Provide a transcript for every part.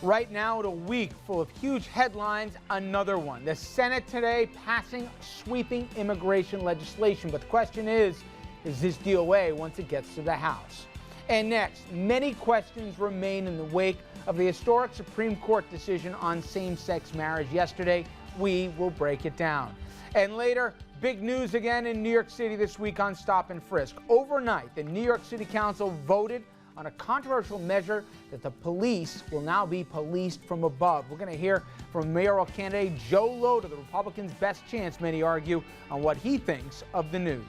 Right now, in a week full of huge headlines, another one. The Senate today passing sweeping immigration legislation. But the question is this DOA once it gets to the House? And next, many questions remain in the wake of the historic Supreme Court decision on same-sex marriage yesterday. We will break it down. And later, big news again in New York City this week on stop and frisk. Overnight, the New York City Council voted on a controversial measure that the police will now be policed from above. We're going to hear from mayoral candidate Joe Lhota, the Republicans' best chance, many argue, on what he thinks of the news.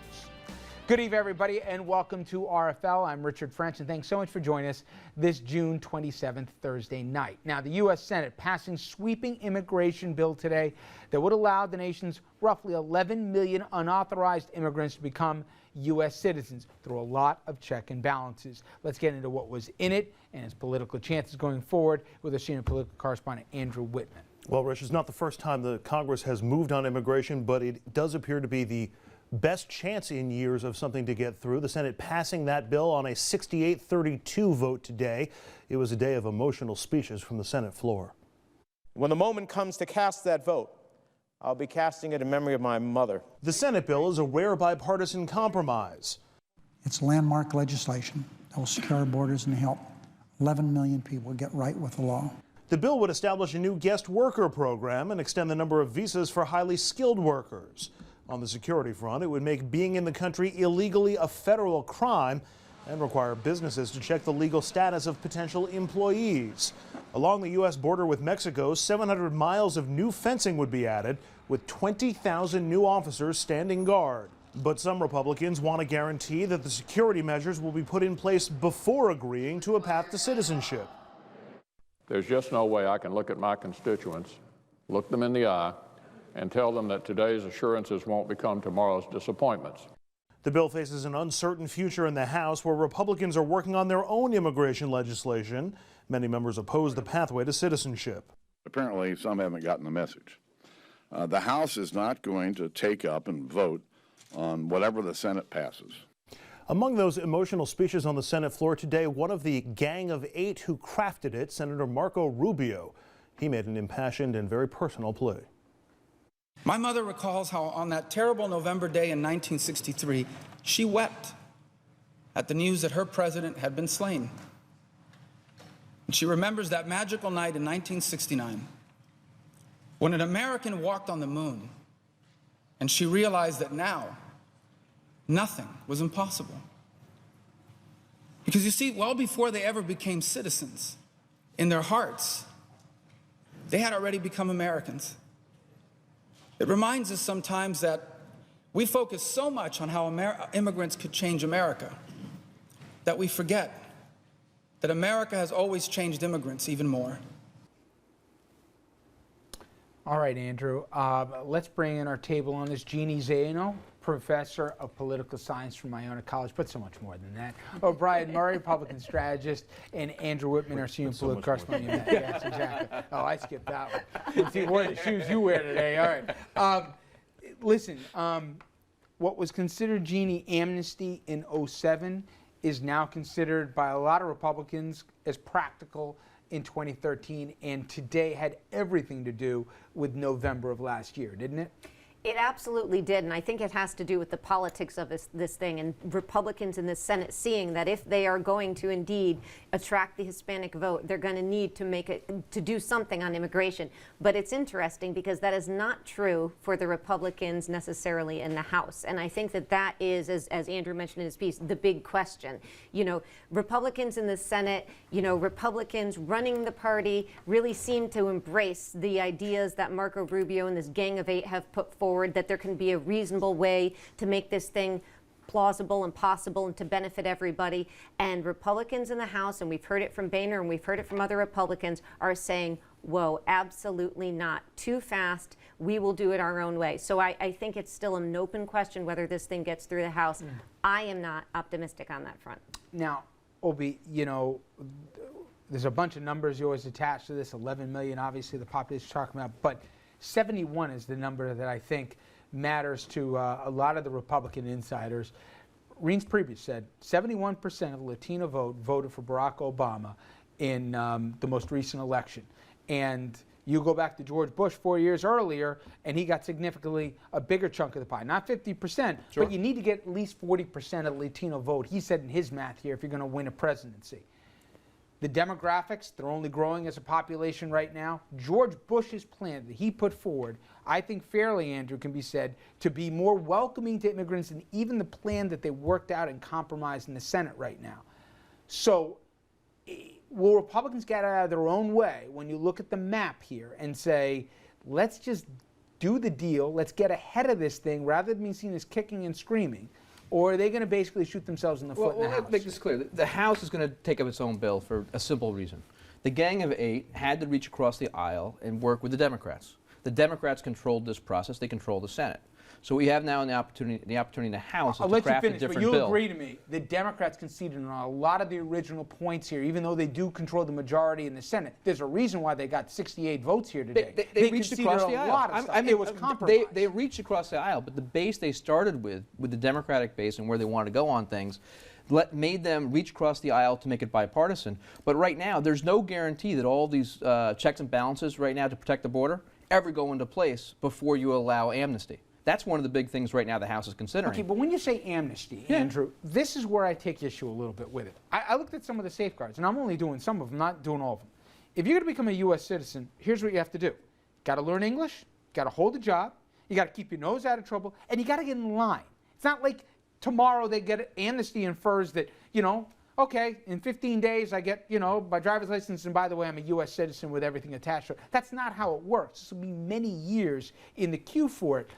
Good evening, everybody, and welcome to RFL. I'm Richard French, and thanks so much for joining us this June 27th, Thursday night. Now, the U.S. Senate passing sweeping immigration bill today that would allow the nation's roughly 11 million unauthorized immigrants to become U.S. citizens through a lot of check and balances. Let's get into what was in it and its political chances going forward with our senior political correspondent, Andrew Whitman. Well, Rich, it's not the first time the Congress has moved on immigration, but it does appear to be the best chance in years of something to get through. The Senate passing that bill on a 68-32 vote today. It was a day of emotional speeches from the Senate floor. When the moment comes to cast that vote, I'll be casting it in memory of my mother. The Senate bill is a rare bipartisan compromise. It's landmark legislation that will secure our borders and help 11 million people get right with the law. The bill would establish a new guest worker program and extend the number of visas for highly skilled workers. On the security front, it would make being in the country illegally a federal crime and require businesses to check the legal status of potential employees. Along the U.S. border with Mexico, 700 miles of new fencing would be added, with 20,000 new officers standing guard. But some Republicans want to guarantee that the security measures will be put in place before agreeing to a path to citizenship. There's just no way I can look at my constituents, look them in the eye, and tell them that today's assurances won't become tomorrow's disappointments. The bill faces an uncertain future in the House, where Republicans are working on their own immigration legislation. Many members oppose the pathway to citizenship. Apparently, some haven't gotten the message. The House is not going to take up and vote on whatever the Senate passes. Among those emotional speeches on the Senate floor today, one of the gang of 8 who crafted it, Senator Marco Rubio. He made an impassioned and very personal plea. My mother recalls how on that terrible November day in 1963, she wept at the news that her president had been slain. And she remembers that magical night in 1969 when an American walked on the moon, and she realized that now nothing was impossible. Because you see, well before they ever became citizens, in their hearts, they had already become Americans. It reminds us sometimes that we focus so much on how immigrants could change America that we forget that America has always changed immigrants even more. All right, Andrew, let's bring in our table on this Jeanne Zaino, professor of political science from Iona College, but so much more than that. O'Brien Murray, Republican strategist, and Andrew Whitman, our senior political correspondent. Yes, exactly. Oh, I skipped that one. Let's see, what are the shoes you wear today? All right. Listen, what was considered Jeanne amnesty in 2007 is now considered by a lot of Republicans as practical in 2013, and today had everything to do with November of last year, didn't it? It absolutely did, and I think it has to do with the politics of this thing, and Republicans in the Senate seeing that if they are going to indeed attract the Hispanic vote, they're going to need to do something on immigration. But it's interesting because that is not true for the Republicans necessarily in the House, and I think that is, as Andrew mentioned in his piece, the big question. You know, Republicans in the Senate, you know, Republicans running the party really seem to embrace the ideas that Marco Rubio and this gang of 8 have put forward, that there can be a reasonable way to make this thing plausible and possible and to benefit everybody. And Republicans in the House, and we've heard it from Boehner and we've heard it from other Republicans, are saying, whoa, absolutely not. Too fast. We will do it our own way. So I think it's still an open question whether this thing gets through the House. I am not optimistic on that front. Now, Obi, you know, there's a bunch of numbers you always attach to this. 11 million, obviously, the population talking about, but 71 is the number that I think matters to a lot of the Republican insiders. Reince Priebus said 71% of the Latino vote voted for Barack Obama, in the most recent election. And you go back to George Bush 4 years earlier, and he got significantly a bigger chunk of the pie. Not 50%, but you need to get at least 40% of the Latino vote. He said in his math here, if you're going to win a presidency. The demographics, they're only growing as a population right now. George Bush's plan that he put forward, I think fairly, Andrew, can be said to be more welcoming to immigrants than even the plan that they worked out and compromised in the Senate right now. So will Republicans get out of their own way when you look at the map here and say, let's just do the deal, let's get ahead of this thing rather than being seen as kicking and screaming? Or are they going to basically shoot themselves in the foot in the House? Let's make this clear. The House is going to take up its own bill for a simple reason. The Gang of Eight had to reach across the aisle and work with the Democrats. The Democrats controlled this process. They control the Senate. So we have now the opportunity in the House to craft a different bill. But you'll agree to me, the Democrats conceded on a lot of the original points here, even though they do control the majority in the Senate. There's a reason why they got 68 votes here today. They reached across the aisle. A lot of stuff. It was compromised. They reached across the aisle, but the base they started with the Democratic base and where they wanted to go on things, made them reach across the aisle to make it bipartisan. But right now, there's no guarantee that all these checks and balances right now to protect the border ever go into place before you allow amnesty. That's one of the big things right now the House is considering. Okay, but when you say amnesty, Andrew, this is where I take issue a little bit with it. I looked at some of the safeguards, and I'm only doing some of them, not doing all of them. If you're going to become a U.S. citizen, here's what you have to do. Got to learn English, got to hold a job, you got to keep your nose out of trouble, and you got to get in line. It's not like tomorrow they get amnesty infers that, okay, in 15 days I get, my driver's license, and by the way, I'm a U.S. citizen with everything attached to it. That's not how it works. This will be many years in the queue for it.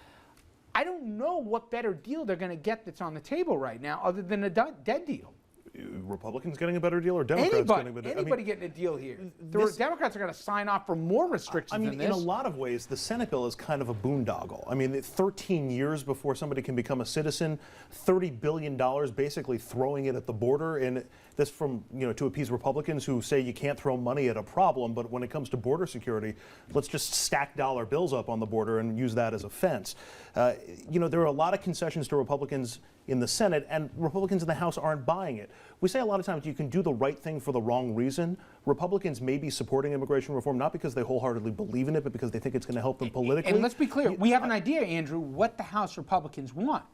I don't know what better deal they're going to get that's on the table right now other than a dead deal. Republicans getting a better deal or Democrats getting a better deal? Anybody getting a deal here. The Democrats are going to sign off for more restrictions than this. In a lot of ways, the Senate bill is kind of a boondoggle. I mean, 13 years before somebody can become a citizen, $30 billion basically throwing it at the border, and this from, to appease Republicans who say you can't throw money at a problem, but when it comes to border security, let's just stack dollar bills up on the border and use that as a fence. There are a lot of concessions to Republicans in the Senate, and Republicans in the House aren't buying it. We say a lot of times you can do the right thing for the wrong reason. Republicans may be supporting immigration reform not because they wholeheartedly believe in it, but because they think it's going to help them politically. And let's be clear, we have an idea, Andrew, what the House Republicans want.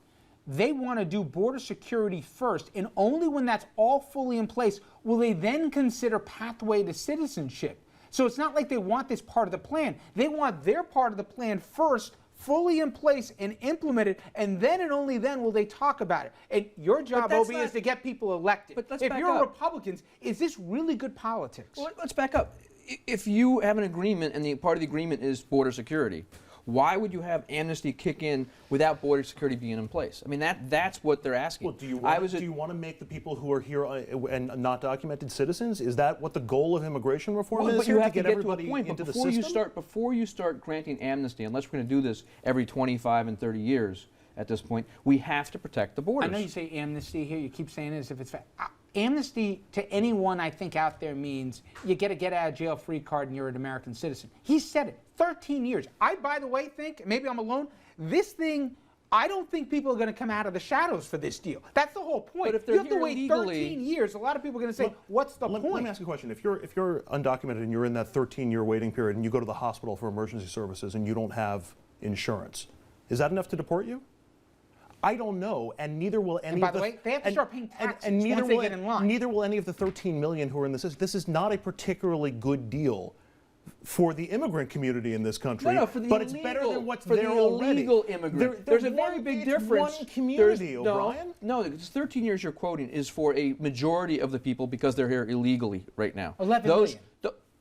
They want to do border security first, and only when that's all fully in place will they then consider pathway to citizenship. So it's not like they want this part of the plan. They want their part of the plan first, fully in place and implemented, and then and only then will they talk about it. And your job, Obi, is to get people elected. But let's if back you're up. Republicans, is this really good politics? Well, let's back up. If you have an agreement and the part of the agreement is border security, why would you have amnesty kick in without border security being in place? I mean, that's what they're asking. Well, do you want to make the people who are here and not documented citizens? Is that what the goal of immigration reform is? But you have to get everybody to a point. into But before you start granting amnesty, unless we're going to do this every 25 and 30 years at this point, we have to protect the borders. I know you say amnesty here. You keep saying it as if it's amnesty to anyone I think out there means you get a get-out-of-jail-free card and you're an American citizen. He said it. 13 years. I, by the way, think, maybe I'm alone, this thing, I don't think people are going to come out of the shadows for this deal. That's the whole point. But if they're you have to here wait illegally, 13 years. A lot of people are going to say, what's the point? Let me ask you a question. If you're undocumented and you're in that 13-year waiting period and you go to the hospital for emergency services and you don't have insurance, is that enough to deport you? I don't know, and neither will any. And by the way, they have to start paying taxes once they get in line. Neither will any of the 13 million who are in this. This is not a particularly good deal for the immigrant community in this country. No, for the but illegal, it's better than what's for there the already. illegal immigrant. There's a very big difference. One community, O'Brien. No, it's 13 years you're quoting is for a majority of the people because they're here illegally right now. 11 million.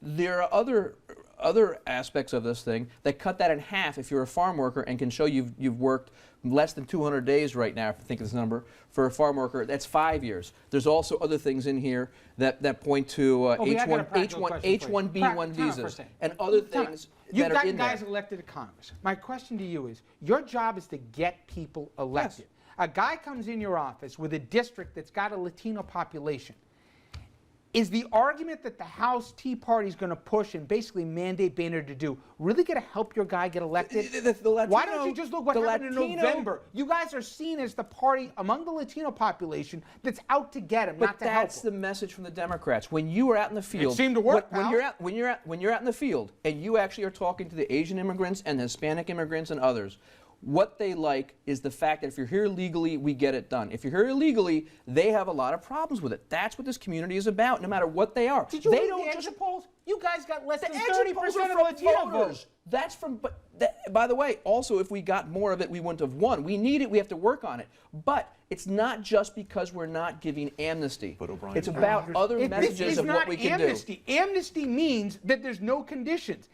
There are other aspects of this thing that cut that in half if you're a farm worker and can show you've worked less than 200 days right now, if you think of this number, for a farm worker, that's 5 years. There's also other things in here that point to H-1B1 visas and other things You've that are gotten in guys there. elected to Congress. My question to you is, your job is to get people elected. Yes. A guy comes in your office with a district that's got a Latino population. Is the argument that the House Tea Party is going to push and basically mandate Boehner to do really going to help your guy get elected? Why don't you just look what happened in November? You guys are seen as the party among the Latino population that's out to get him, not to help him. That's the message from the Democrats. When you are out in the field, it seemed to work. When you're out in the field and you actually are talking to the Asian immigrants and the Hispanic immigrants and others, what they like is the fact that if you're here legally, we get it done. If you're here illegally, they have a lot of problems with it. That's what this community is about, no matter what they are. Did you read the exit polls? You guys got less than 30% of the Latino votes. That's from, by the way, also, if we got more of it, we wouldn't have won. We need it. We have to work on it. But it's not just because we're not giving amnesty. It's about other messages of what we can do. Amnesty means that there's no conditions.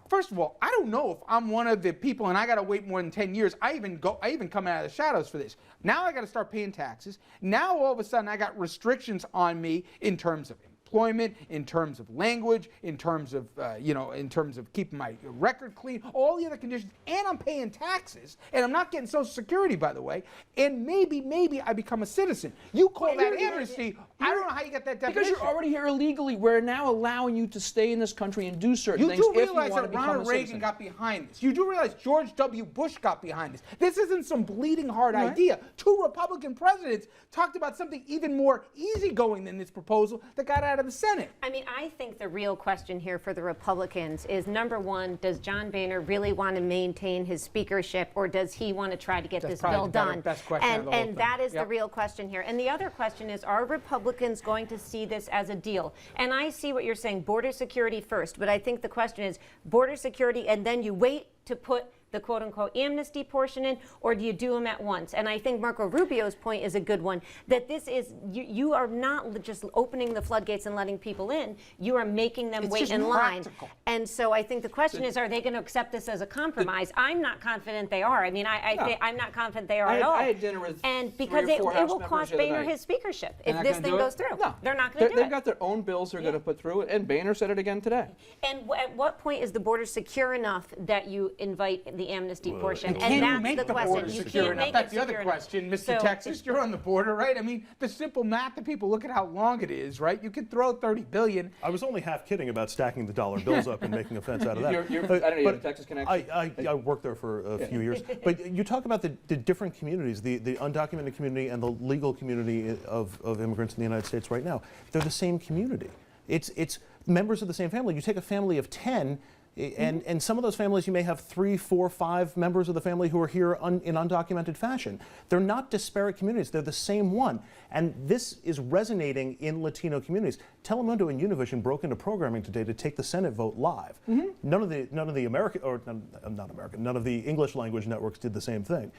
First of all, I don't know if I'm one of the people, and I got to wait more than 10 years. I even come out of the shadows for this. Now I got to start paying taxes. Now all of a sudden I got restrictions on me in terms of employment, in terms of language, in terms of in terms of keeping my record clean, all the other conditions, and I'm paying taxes, and I'm not getting Social Security, by the way, and maybe I become a citizen. You call that amnesty? I don't know how you get that definition. Because you're already here illegally. We're now allowing you to stay in this country and do certain things if you want to become a citizen. You do realize that Ronald Reagan got behind this. You do realize George W. Bush got behind this. This isn't some bleeding heart idea. 2 Republican presidents talked about something even more easygoing than this proposal that got out of the Senate. I mean, I think the real question here for the Republicans is, number one, does John Boehner really want to maintain his speakership, or does he want to try to get this bill done? Best question and that is the real question here. And the other question is, are Republicans going to see this as a deal? And I see what you're saying, border security first, but I think the question is border security and then you wait to put the quote-unquote amnesty portion in, or do you do them at once? And I think Marco Rubio's point is a good one, that this is, you are not just opening the floodgates and letting people in, you are making them wait in line. And so I think the question is, are they going to accept this as a compromise? I'm not confident they are. I mean, I'm not confident they are at all. I had dinner with because it will cost Boehner his speakership if this thing goes through. No, they're not going to do it. They've got their own bills they're going to put through it, and Boehner said it again today. And at what point is the border secure enough that you invite the amnesty portion? And that's make the question. border secure enough. That's the other question, Mr. Texas. You're on the border, right? I mean, the simple math that people look at how long it is, right? You could throw $30 billion. I was only half kidding about stacking the dollar bills up and making a fence out of that. I don't know, you have a Texas connection? I worked there for a few years. But you talk about the different communities, the undocumented community and the legal community of immigrants in the United States right now. They're the same community. It's members of the same family. You take a family of 10, and some of those families, you may have 3, 4, 5 members of the family who are here in undocumented fashion. They're not disparate communities. They're the same one. And this is resonating in Latino communities. Telemundo and Univision broke into programming today to take the Senate vote live. None of the American, or not American, none of the English language networks did the same thing.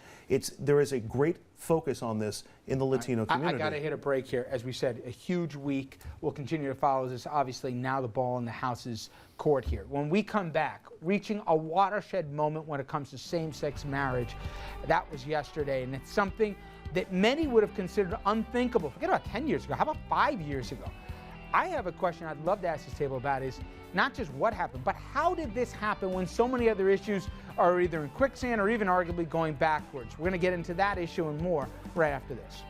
There is a great focus on this in the Latino community. I got to hit a break here. As we said, a huge week. We'll continue to follow this. Obviously, now the ball in the House's court here. When we come back, reaching a watershed moment when it comes to same-sex marriage. That was yesterday, and it's something that many would have considered unthinkable. Forget about 10 years ago. How about 5 years ago? I have a question I'd love to ask this table about is not just what happened, but how did this happen when so many other issues are either in quicksand or even arguably going backwards? We're going to get into that issue and more right after this.